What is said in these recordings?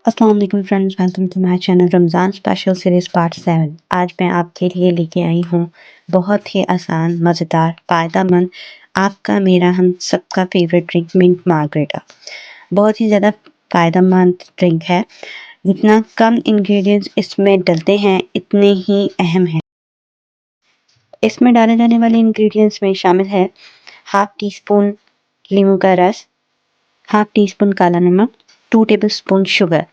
अस्सलाम वालेकुम friends, welcome to my channel Ramzan special series part 7। आज मैं आपके लिए लेके आई हूँ बहुत ही आसान, मज़ेदार, फ़ायदेमंद, आपका मेरा हम सबका फेवरेट ड्रिंक मिंट मार्गरेटा। बहुत ही ज़्यादा फ़ायदेमंद ड्रिंक है। जितना कम इंग्रेडिएंट्स इसमें डलते हैं इतने ही अहम हैं। इसमें डाले जाने वाले इंग्रेडिएंट्स में शामिल है हाफ टी स्पून नींबू का रस, हाफ टी स्पून काला नमक, 2 टेबल स्पून शुगर।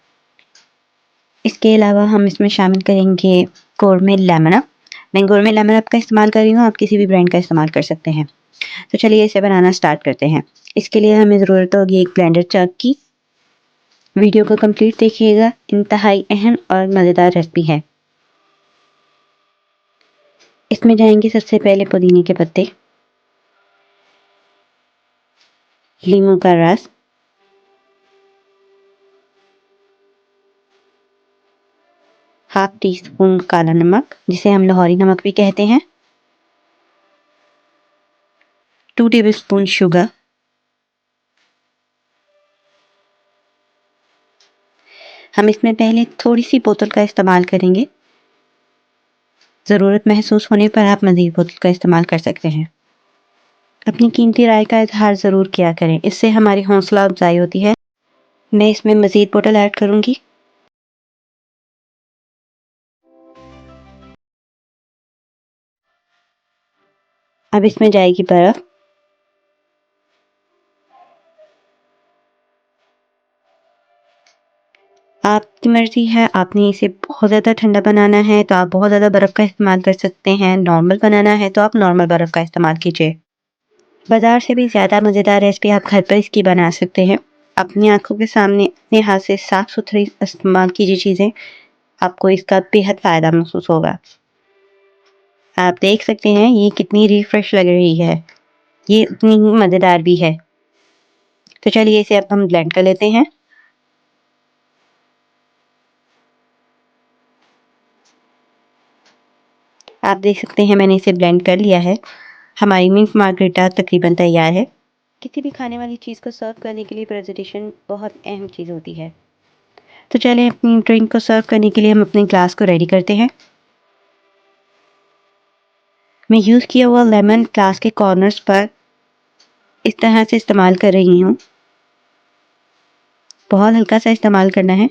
इसके अलावा हम इसमें शामिल करेंगे गोरमेट लेमन अप। मैं गोरमेट लेमन अप का इस्तेमाल कर रही हूँ, आप किसी भी ब्रांड का इस्तेमाल कर सकते हैं। तो चलिए इसे बनाना स्टार्ट करते हैं। इसके लिए हमें ज़रूरत होगी एक ब्लेंडर जग की। वीडियो को कंप्लीट देखिएगा, इंतहाई अहम और मज़ेदार रेसिपी है। इसमें जाएंगे सबसे पहले पुदीने के पत्ते, नींबू का रस, हाफ टी स्पून काला नमक जिसे हम लाहौरी नमक भी कहते हैं, 2 टेबल स्पून शुगर, हम इसमें पहले थोड़ी सी बोतल का इस्तेमाल करेंगे। ज़रूरत महसूस होने पर आप मज़ीद बोतल का इस्तेमाल कर सकते हैं। अपनी कीमती राय का इज़हार ज़रूर किया करें, इससे हमारी हौसला अफ़ज़ाई होती है। मैं इसमें मज़ीद बोतल ऐड करूँगी। अब इसमें जाएगी बर्फ़। आपकी मर्ज़ी है, आपने इसे बहुत ज़्यादा ठंडा बनाना है तो आप बहुत ज़्यादा बर्फ़ का इस्तेमाल कर सकते हैं, नॉर्मल बनाना है तो आप नॉर्मल बर्फ़ का इस्तेमाल कीजिए। बाज़ार से भी ज़्यादा मज़ेदार रेसिपी आप घर पर इसकी बना सकते हैं। अपनी आँखों के सामने अपने हाथ से साफ़-सुथरी इस्तेमाल कीजिए चीज़ें, आपको इसका बेहद फ़ायदा महसूस होगा। आप देख सकते हैं ये कितनी रिफ्रेश लग रही है, ये उतनी ही मज़ेदार भी है। तो चलिए इसे अब हम ब्लेंड कर लेते हैं। आप देख सकते हैं मैंने इसे ब्लेंड कर लिया है। हमारी मिंट मार्गरेटा तकरीबन तैयार है। किसी भी खाने वाली चीज़ को सर्व करने के लिए प्रेजेंटेशन बहुत अहम चीज़ होती है। तो चलें अपनी ड्रिंक को सर्व करने के लिए हम अपने ग्लास को रेडी करते हैं। मैं यूज़ किया हुआ लेमन ग्लास के कॉर्नर्स पर इस तरह से इस्तेमाल कर रही हूँ। बहुत हल्का सा इस्तेमाल करना है।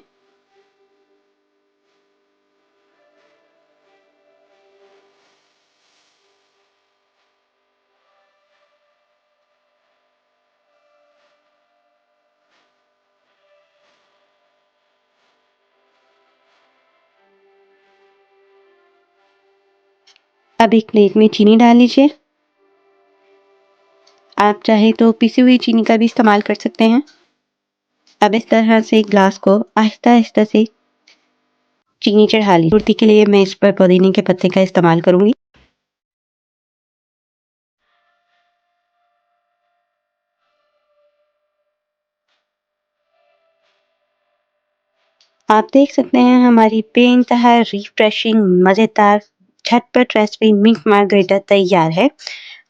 अब एक प्लेट में चीनी डाल लीजिए। आप चाहे तो पिसी हुई चीनी का भी इस्तेमाल कर सकते हैं। अब इस तरह से ग्लास को आहिस्ता-आहिस्ता से चीनी चढ़ा ली। पूर्ति के लिए मैं इस पर पुदीने के पत्ते का इस्तेमाल करूँगी। आप देख सकते हैं हमारी बेइंतहा रिफ्रेशिंग, मज़ेदार, झटपट रेसिपी मिंट मार्गरेटा तैयार है।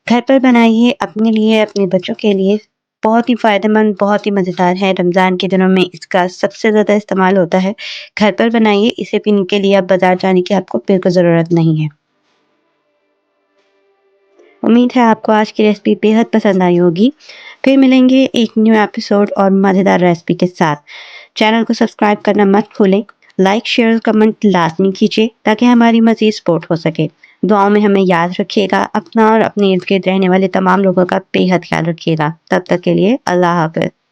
घर पर बनाइए अपने लिए, अपने बच्चों के लिए। बहुत ही फ़ायदेमंद, बहुत ही मज़ेदार है। रमज़ान के दिनों में इसका सबसे ज़्यादा इस्तेमाल होता है। घर पर बनाइए, इसे पीने के लिए अब बाज़ार जाने की आपको बिल्कुल ज़रूरत नहीं है। उम्मीद है आपको आज की रेसिपी बेहद पसंद आई होगी। फिर मिलेंगे एक न्यू एपिसोड और मज़ेदार रेसिपी के साथ। चैनल को सब्सक्राइब करना मत भूलें। लाइक, शेयर, कमेंट लाज़मी कीजिए ताकि हमारी मज़ीद सपोर्ट हो सके। दुआओं में हमें याद रखिएगा। अपना और अपने इर्द-गिर्द रहने वाले तमाम लोगों का बेहद ख्याल रखिएगा। तब तक के लिए अल्लाह हाफ़िज़।